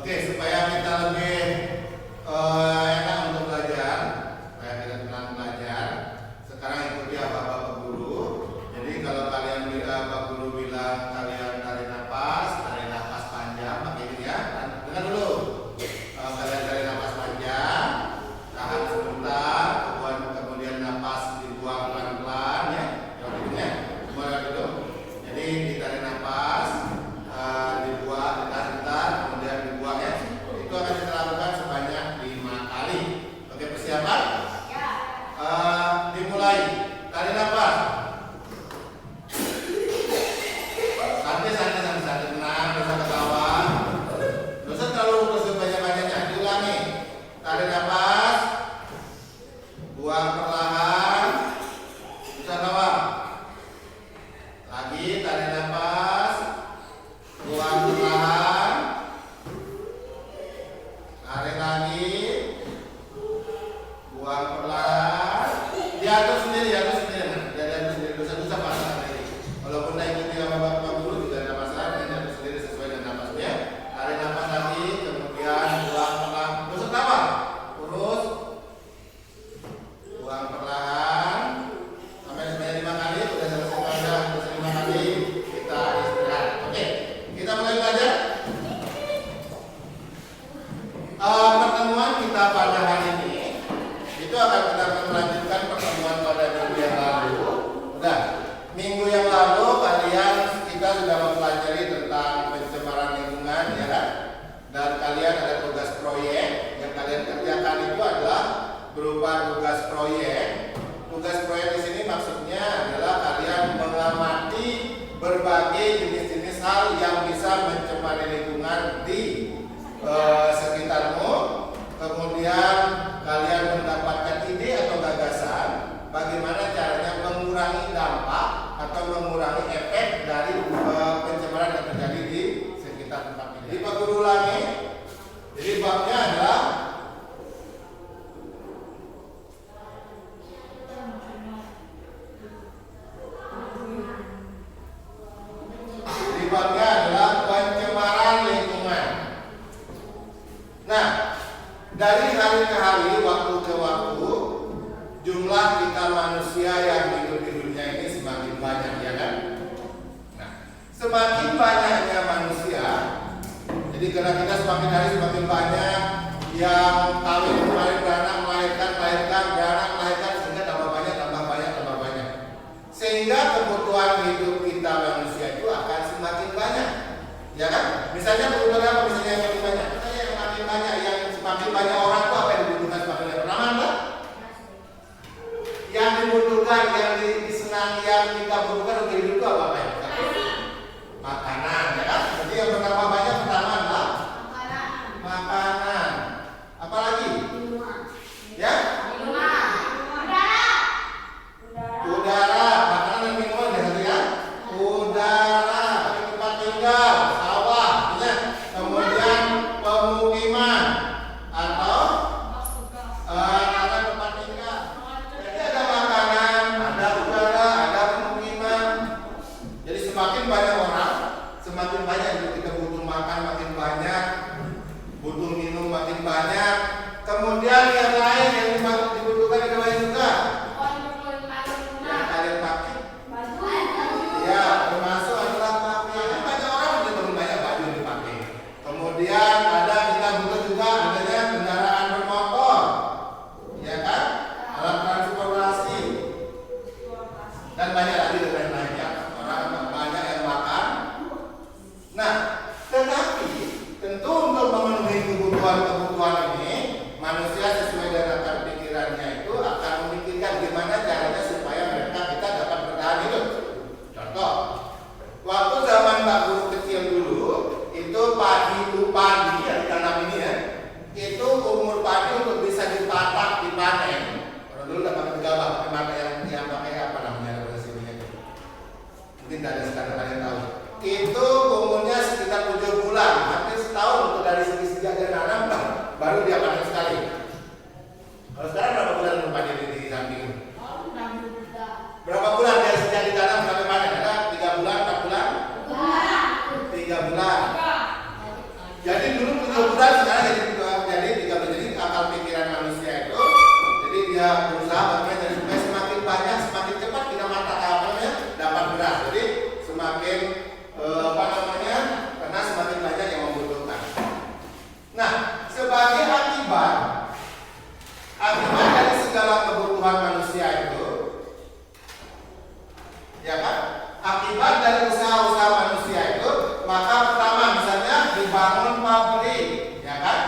Oke, supaya kita lebih enak untuk belajar, supaya kita tenang belajar. Sekarang ikuti apa Bapak Guru. Jadi kalau kalian Bapak Guru bilang kalian tarik nafas panjang, pakai ini ya. Dengar dulu. Kalian tarik nafas panjang, tahan sebentar, kemudian nafas dibuang pelan-pelan ya. Ya, mulai dulu. Jadi ditarik nafas, dibuang, ditahan sebentar, kemudian dibuang ya. Itu akan kita lakukan sebanyak 5 kali. Oke, persiapan? Ya. Dimulai. Tarik nafas. Santai, tenang, bisa ketawa. Nggak usah terlalu banyak-banyaknya. Diulangi. Tarik nafas, buang perlahan, bisa ketawa. Lagi tarik nafas, buang perlahan, tarik lagi, buang perlahan. Diatur sendiri. Dosa-dosa pasang sendiri. Walaupun naik ikuti sama Bapak Guru juga ada masalah, diatur sendiri sesuai dengan nafasnya. Tarik nafas lagi, kemudian buang perlahan. Terus ketawa, urus, buang perlahan. Sampai sebanyak 5 kali, udah selesai belajar, terus 5 kali kita istirahat. Oke, kita mulai belajar. Pertemuan kita pada hari ini itu akan kita melanjutkan pertemuan pada minggu yang lalu. Udah, minggu yang lalu kita sudah mempelajari tentang pencemaran lingkungan, ya kan? Dan kalian ada tugas proyek yang kalian kerjakan itu adalah berupa tugas proyek. Tugas proyek di sini maksudnya adalah kalian mengamati berbagai jenis-jenis hal yang bisa mencemari lingkungan di sekitarmu. Kemudian kalian mendapatkan ide atau gagasan bagaimana caranya mengurangi dampak atau mengurangi efek dari pencemaran yang terjadi di sekitar tempat ini. Jadi Pak Guru ulangi. Jadi babnya adalah pencemaran lingkungan. Nah, dari hari ke hari, waktu ke waktu, jumlah kita manusia yang hidup di dunia ini semakin banyak, ya kan? Nah, semakin banyaknya manusia, jadi karena kita semakin hari semakin banyak yang kawin kemarin beranak melahirkan, beranak melahirkan, sehingga tambah banyak. Sehingga kebutuhan hidup kita manusia itu akan semakin banyak, ya kan? Misalnya kebutuhan apa? Misalnya yang makin banyak, semakin banyak orang itu apa yang dibutuhkan semakin banyak? Pertama apa? Yang dibutuhkan, yang disenangi, yang kita butuhkan untuk hidup itu apa ya? Makanan, ya kan? Jadi yang pertama adalah makanan. Apalagi? Ya? Udara. Makanan dan minuman ya? Udara, tempat tinggal, sawah, ya. Kemudian pemukiman atau tempat tinggal. Jadi ada makanan, ada udara, ada pemukiman. Jadi semakin banyak orang, semakin banyak kita butuh makan makin banyak, butuh minum makin banyak. Kemudian yang lain yang dibutuhkan itu lain juga. Yang kalian pakai, ya termasuk adalah pakaian. Banyak orang lebih banyak baju yang dipakai. Kemudian ada kita butuh juga adanya kendaraan bermotor, ya kan? Alat transportasi dan banyak lagi yang lainnya. Orang banyak yang makan. Nah, tetapi tentu untuk memenuhi kebutuhan ini, manusia sesuai dengan akal pikirannya itu akan memikirkan gimana caranya supaya kita dapat bertahan hidup. Contoh, waktu zaman Pak Guru kecil dulu, itu padi yang ditanam ini ya, itu umur padi untuk bisa dipanen. Kalau dulu dapat gegabah, yang pakai apa namanya bahasa sini? Mungkin dari sekarang kalian tahu. Itu umurnya sekitar 7 bulan, hampir setahun untuk dari segi dia nanam baru dia panen sekali. Kalau sekarang berapa bulan padi di samping? Berapa bulan dari sejak ditanam sampai panen? Ada 3 bulan, 4 bulan? 3 bulan. Jadi dulu 3 bulan sebagai akibat dari segala kebutuhan manusia itu, ya kan? Akibat dari usaha-usaha manusia itu, maka pertama misalnya dibangun pabrik, ya kan?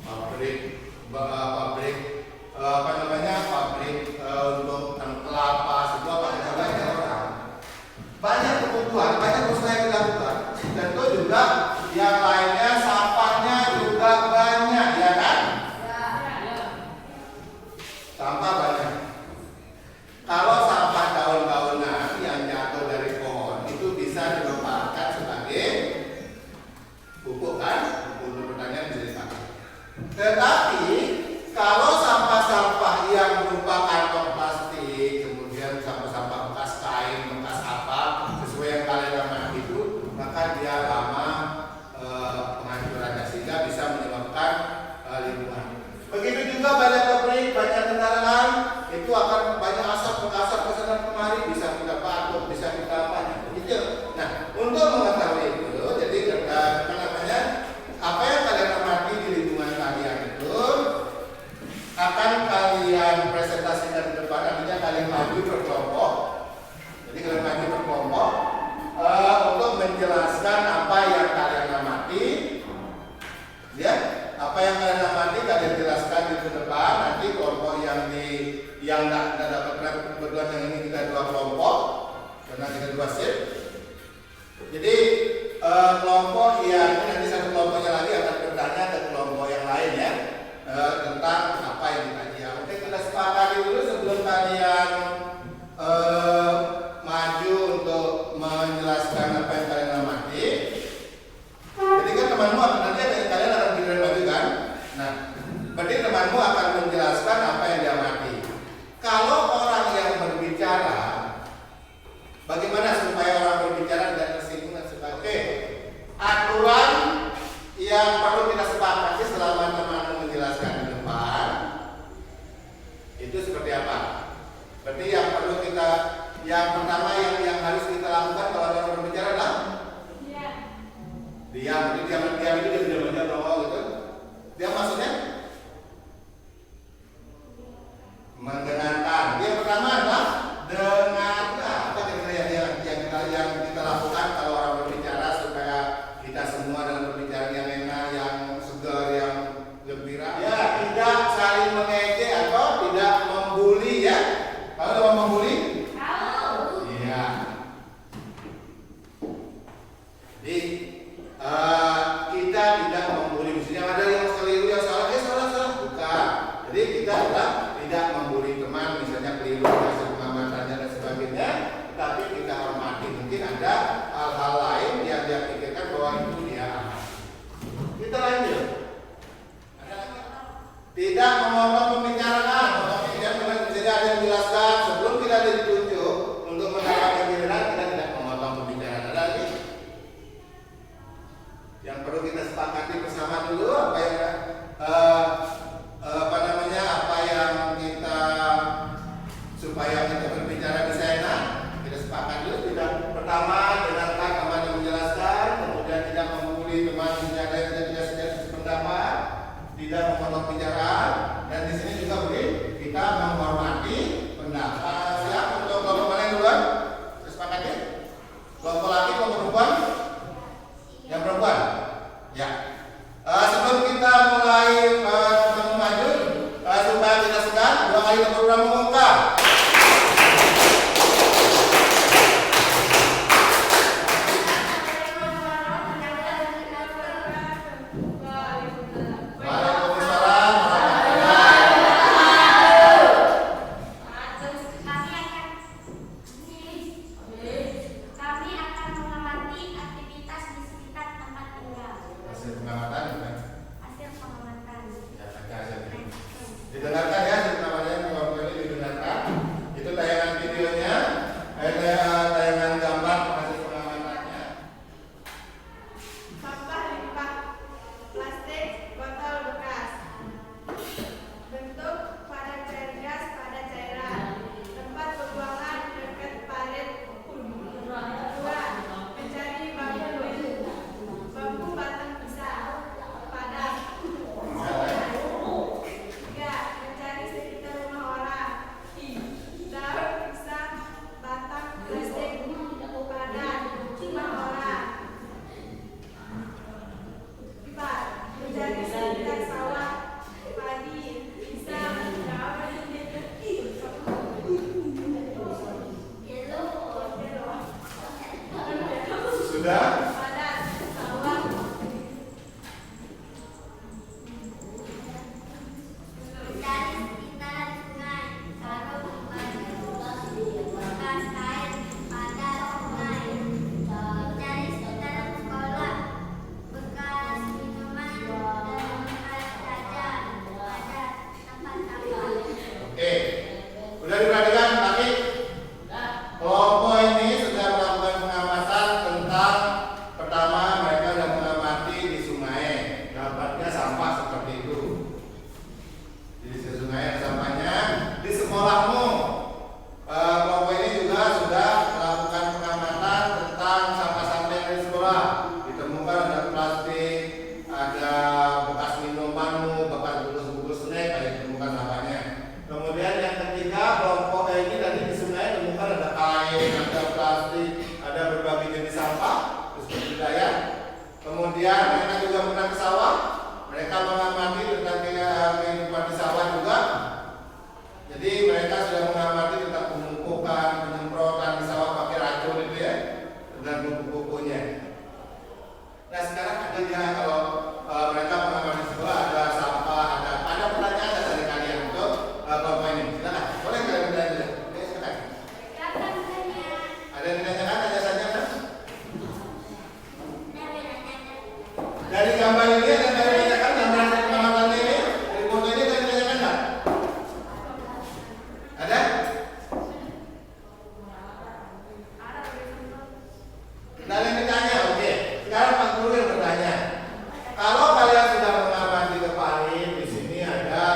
Pabrik untuk kelapa, sebuah banyak orang. Banyak kebutuhan, banyak usaha yang dilakukan. Tentu juga yang lainnya sampahnya juga banyak, ya kan? Sampah banyak. Kalau sampah daun-daunan yang jatuh dari pohon itu bisa dimanfaatkan sebagai pupuk, kan? Untuk pertanian bisa dipakai. Tetapi kalau sampah-sampah yang berupa kantong plastik, kemudian sampah-sampah bekas kain, bekas apa, sesuai yang kalian amati itu, maka dia lama penghancurannya sehingga bisa menyebabkan lingkungan. Begitu juga banyak pabrik, banyak kendaraan, itu akan banyak asap kesana kemari, bisa kita batuk, bisa kita apa gitu. Nah, untuk mengetahui itu, jadi apa yang kalian amati di lingkungan kalian itu akan kalian presentasikan di depan. Artinya kalian maju berkelompok. Jadi kalian maju berkelompok untuk menjelaskan apa yang kalian amati, ya. Apa yang kalian amati kalian jelaskan di depan. Nanti kelompok yang tidak dapat kebetulan yang ini kita dua kelompok karena kita dua shift. Jadi kelompok yang nanti satu kelompoknya lagi akan bertanya ke kelompok yang lain, ya, tentang apa yang dikaji. Oke, kita sepakati dulu sebelum kalian maju untuk menjelaskan apa yang kalian amati. Jadi kan temanmu nanti kalian akan giliran maju, kan? Nah, berarti temanmu akan menjelaskan apa yang diamati. Kalau orang yang berbicara, bagaimana supaya orang berbicara tidak tersinggung dan sebagainya? Aturan yang perlu kita sepakati selama temanmu menjelaskan di depan itu seperti apa? Berarti yang perlu kita, yang pertama yang harus kita lakukan kalau ada orang berbicara adalah diam. Jadi diam itu dia diam aja gitu. Diam maksudnya mendengarkan. Yang pertama adalah dengarkan. Apa kira-kira yang kita lakukan kalau orang berbicara supaya kita semua dalam berbicara yang enak, yang segar, yang gembira. Ya, tidak saling mengejek atau tidak membuli, ya. Kalau mau membuli? Tahu. Iya. Jadi kita tidak membuli. Misalnya ada yang keliru, yang salah, bukan. Jadi kita tidak membuli teman, misalnya keliru hasil pengamatannya dan sebagainya, tetapi kita hormati. Mungkin ada hal-hal lain yang dia pikirkan bahwa itu dia aman. Kita lanjut. Tidak memotong pembicaraan. Jadi ada yang menjelaskan sebelum kita ditunjuk untuk mendapatkan giliran, kita tidak memotong pembicaraan. Ada lagi yang perlu kita sepakati bersama dulu apa yang apa yang kita supaya kita berbicara bisa enak. Kita sepakat dulu. Tidak, pertama dengarkan teman yang menjelaskan, kemudian tidak membuli teman yang tidak sependapat, tidak memotong pembicaraan, dan di sini juga begini, kita menghormati pendapat. Siap untuk kelompok mana yang duluan? Sepakatnya? Kelompok laki, kelompok perempuan? Yang perempuan? Ya. Sebelum kita mulai maju, supaya kita segan, 2 kali kita program mengungkap. Didengarkan ya, namanya kelompok ini mereka juga pernah ke sawah. Mereka mengamati tentang kehidupan di sawah juga. Jadi mereka sudah mengamati tentang pemupukan, penyemprotan di sawah pakai racun itu ya, dengan pupuk-pupuknya. Nah sekarang ada kalau mereka mengamati sekolah ada sampah, ada pertanyaan dari kalian untuk kelompok ini. Silakan, boleh kalian bertanya? Silakan. Ada yang ditanyakan? Tanya saja kan? Dari gambar ini ada yang ditanyakan, gambar pengamatan ini, dari foto ini ada yang ditanyakan nggak? Ada? Nggak ada yang ditanya, oke. Sekarang Pak Guru yang bertanya. Kalau kalian sudah mengamati kemarin, di sini ada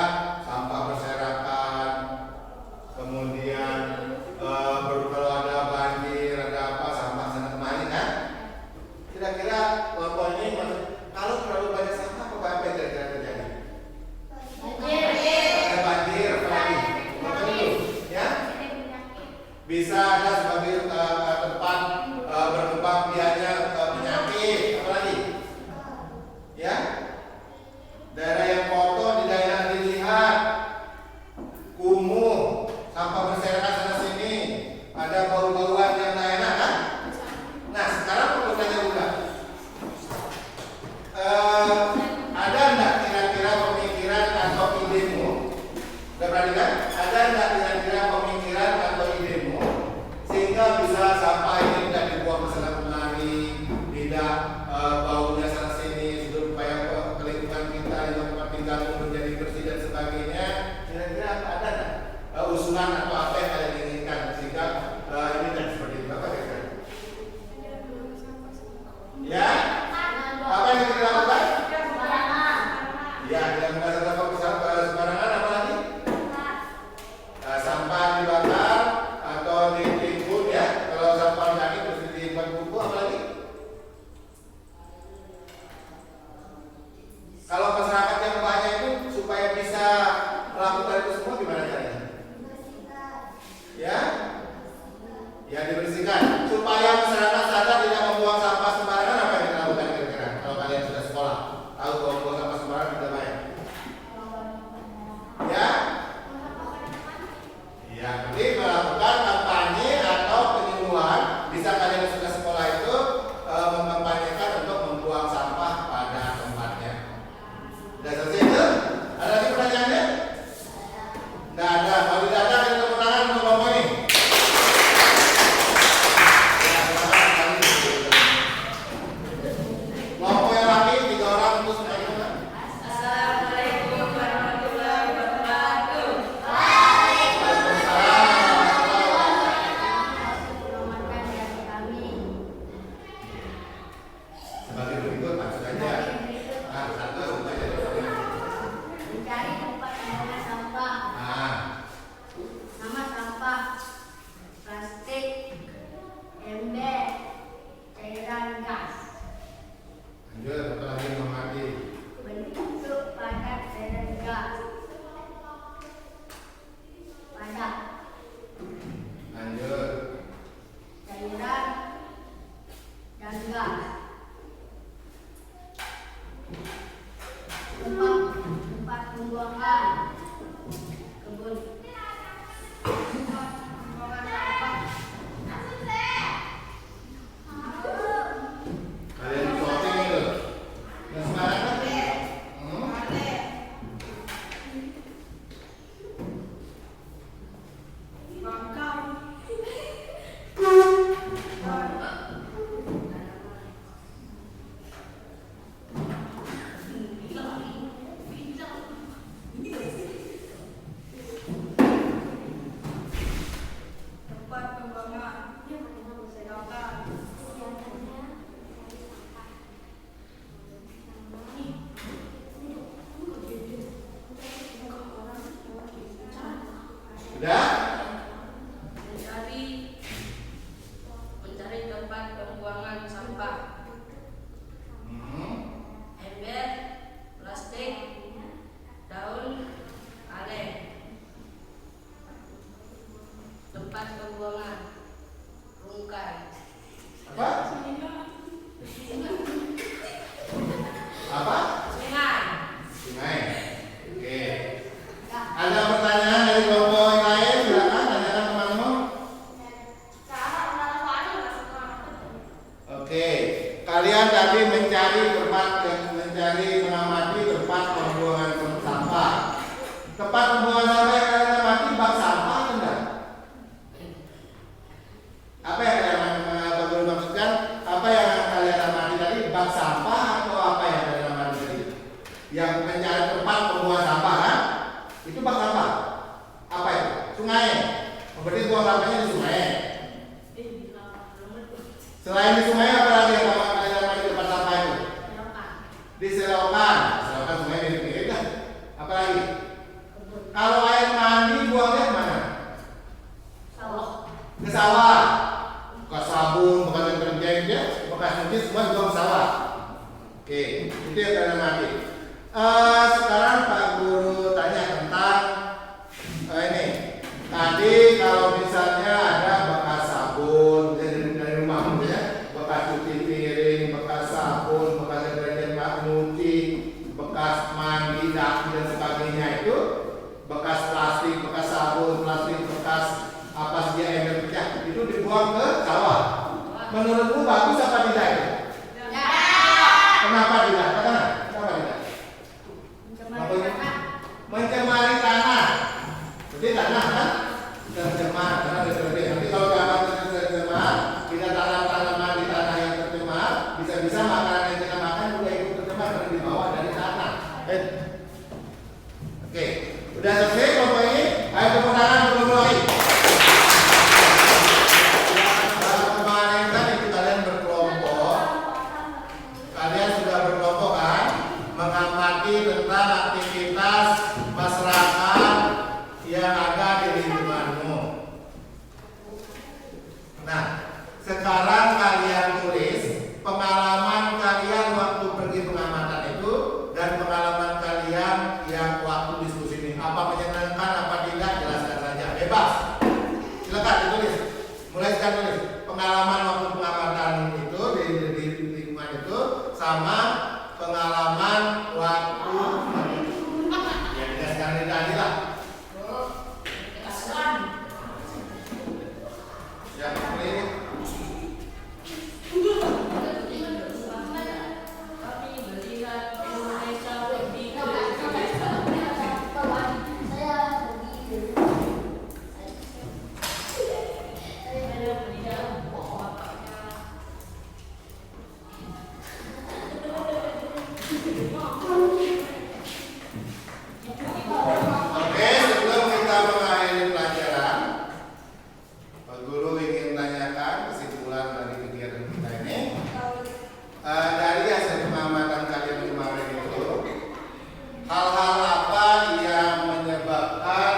sampah berserakan, kemudian kalau ada banjir, ada apa sampah sana kemari kan? Kira-kira kelompok ini kalau terlalu banyak sampah apa yang kira-kira terjadi? Ada banjir, apa lagi? Apa itu? Ya? Bisa ada sebagai tempat berkembang biaknya penyakit, apa lagi? Ya? Daerah yang kotor di daerah dilihat, kumuh, sampah berserakan sana sini, ada bau-bauan yang tak enak kan? Nah sekarang aku bertanya juga, ada enggak kira-kira pemikiran atau idemu? Udah berani kan? Ada enggak kira-kira pemikiran atau idemu sehingga bisa sampah ini tidak dibuang ke sana kemari, tidak baunya sana sini, supaya lingkungan kita yang tempat tinggal menjadi bersih dan sebagainya. Kira-kira ada enggak usulan atau apa yang kalian inginkan sehingga ini dan seperti itu? Apa kira-kira? Ya? Apa yang kita lakukan? Ya, tidak menggunakan sampah sembarangan, apa lagi? Sampah dibakar atau ditimbun ya. Kalau sampah organik terus dibuat pupuk, apa lagi? Kalau masyarakat yang banyak itu supaya bisa melakukan itu semua gimana caranya? Ya? Ya dibersihkan. Supaya masyarakat sadar tidak membuang sampah sembarangan, apa yang kita lakukan kira-kira? Kalau kalian sudah sekolah, tahu bahwa membuang sampah sembarangan tidak baik. Ya? Ya, jadi melakukan kampanye atau penyuluhan. Bisa kalian yang sudah sekolah itu mengkampanyekan untuk membuang sampah pada tempatnya. Sudah selesai itu? Ada lagi pertanyaannya? Tidak ada. Kalau tidak ada, kita tepuk tangan untuk kelompok ini. Kelompok yang laki 3 orang untuk semuanya. Assalamualaikum warahmatullahi wabarakatuh. Sebagai berikut maksud saja. Nah, satu saja. Mencari tempat pembuangan sampah. Nah, Nama sampah plastik, ember, cairan gas. lanjut apa lagi mengamati? Bentuk padat cairan gas. Padat Lanjut. cairan dan gas. Tempat pembuangan kebun. Tempat pembuangan sampah. Kalian plotting itu. Selain di sungai apa lagi yang kalian namanya di tempat sampah itu? Selokan. Di selokan. Selokan sungai mirip-mirip kan? Apa lagi? Kebun. Kalau air mandi buangnya kemana? Sawah. Ke sawah. Bekas sabun, bekas deterjen, ya, bekas nyuci semua dibuang ke sawah. Oke, itu yang kalian amati. Sekarang Pak Guru tanya tentang ini. Tadi kalau misalnya ada bekas sabun dari rumahmu ya, bekas cuci piring, bekas sabun, bekas deterjen Pak nyuci, bekas mandi, daki dan sebagainya itu, bekas plastik, bekas sabun, plastik, bekas apa saja ember pecah itu dibuang ke sawah. Menurutmu bagus apa tidak itu? Ya. Kenapa tidak? Katakan. Kenapa tidak? Mencemari tanah. Mencemari tanah. Jadi tanah kan tercemar, tanah tercemar. Nanti kalau tanah tercemar, kita tanam-tanaman di tanah yang tercemar, bisa-bisa makanan yang kita makan juga ikut tercemar karena dibawa dari tanah. Oke, udah selesai kelompok ini. Ayo tepuk tangan untuk mulai. Kemarin kan itu kalian berkelompok. Kalian sudah berkelompok kan? Mengamati tentang aktivitas masyarakat yang ada di lingkunganmu. Nah, sekarang kalian tulis pengalaman kalian waktu pergi pengamatan itu dan pengalaman kalian yang waktu diskusi ini. Apa menyenangkan, apa tidak, jelaskan saja. Bebas. Silakan ditulis. Mulai sekarang tulis pengalaman waktu pengamatan itu di lingkungan itu sama pengalaman waktu ya tidak sekarang tadi lah. Ya, ini oke, sebelum kita mengakhiri pelajaran, Pak Guru ingin tanyakan kesimpulan dari kegiatan kita ini. Dari hasil pengamatan kalian kemarin itu, hal-hal apa yang menyebabkan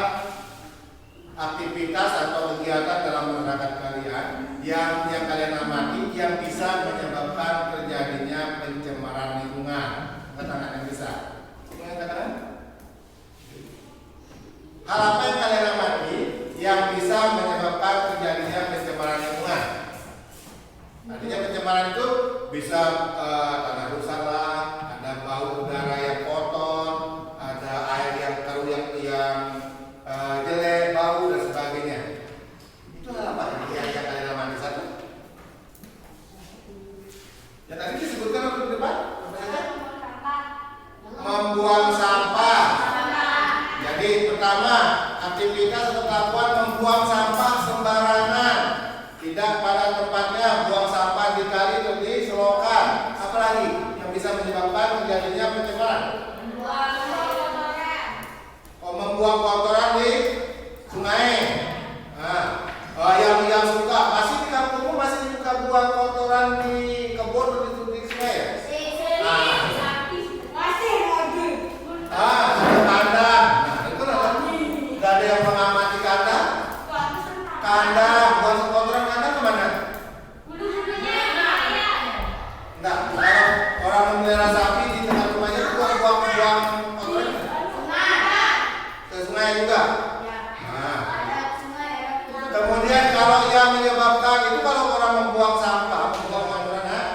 aktivitas atau kegiatan dalam masyarakat kalian yang kalian amati yang bisa menyebabkan terjadinya pencemaran lingkungan? Katakan yang bisa. Katakan. Hal apa yang kalian amati yang bisa menyebabkan terjadinya pencemaran lingkungan? Artinya pencemaran itu bisa tanah rusak lah, ada bau udara yang kotor, ada air yang keruh yang jelek, bau dan sebagainya. Itu hal apa yang kalian amati satu? Ya tadi disebutkan waktu di depan, apa saja? Membuang sampah. Jadi pertama, aktivitas atau kelakuan membuang sampah sembarangan, tidak pada tempatnya, buang sampah di kali atau di selokan. Apalagi yang bisa menyebabkan terjadinya pencemaran? Membuang kotoran di sungai. Nah, yang suka pasti di kampungmu masih suka buang kotoran di kebun atau di sungai ya? Kandang. Nah, itu nggak ada yang mengamati kandang. Kandang, buang kotoran kandang kemana? Enggak. Kalau orang memelihara sapi di tengah rumahnya itu buang kotoran ke sungai juga. Nah, kemudian kalau yang menyebabkan itu kalau orang membuang sampah, membuang kotoran,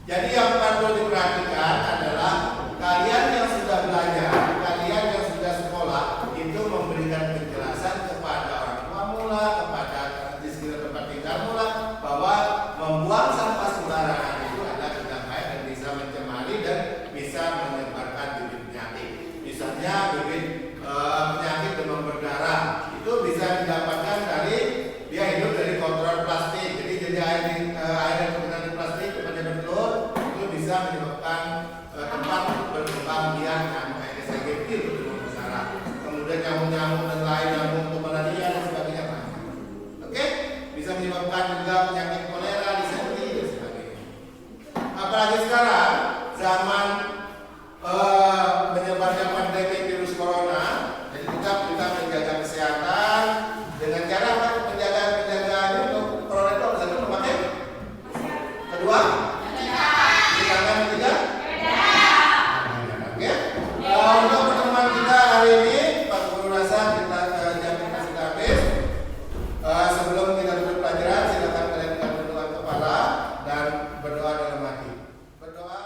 jadi yang perlu diperhatikan adalah kalian yang sudah belajar, kalian yang sudah sekolah itu memberikan penjelasan kepada orang tuamu lah, kepada di sekitar tempat tinggalmu lah, bahwa membuang sampah sembarangan itu adalah tidak baik dan bisa mencemari dan bisa menyebarkan bibit penyakit. Misalnya bibit penyakit demam berdarah itu bisa didapatkan dari dia hidup dari kotoran plastik. Jadi air yang terkena di plastik kemudian bertelur itu bisa menyebabkan tempat berkembang biak nyamuk Aedes aegypti itu demam berdarah. Kemudian nyamuk-nyamuk dan lain nyamuk untuk malaria dan sebagainya. Oke, bisa menyebabkan juga penyakit kolera, apalagi sekarang zaman menyebarnya pandemi virus corona. Jadi kita menjaga kesehatan dengan cara apa? Penjagaan untuk corona itu harus satu memakai. Kedua, cuci tangan. Ketiga, oke. Untuk pertemuan kita hari ini, Pak Guru rasa kita jam kita sudah habis. Sebelum kita tutup pelajaran, silakan kalian berdoa kepala dan berdoa dalam hati. Berdoa.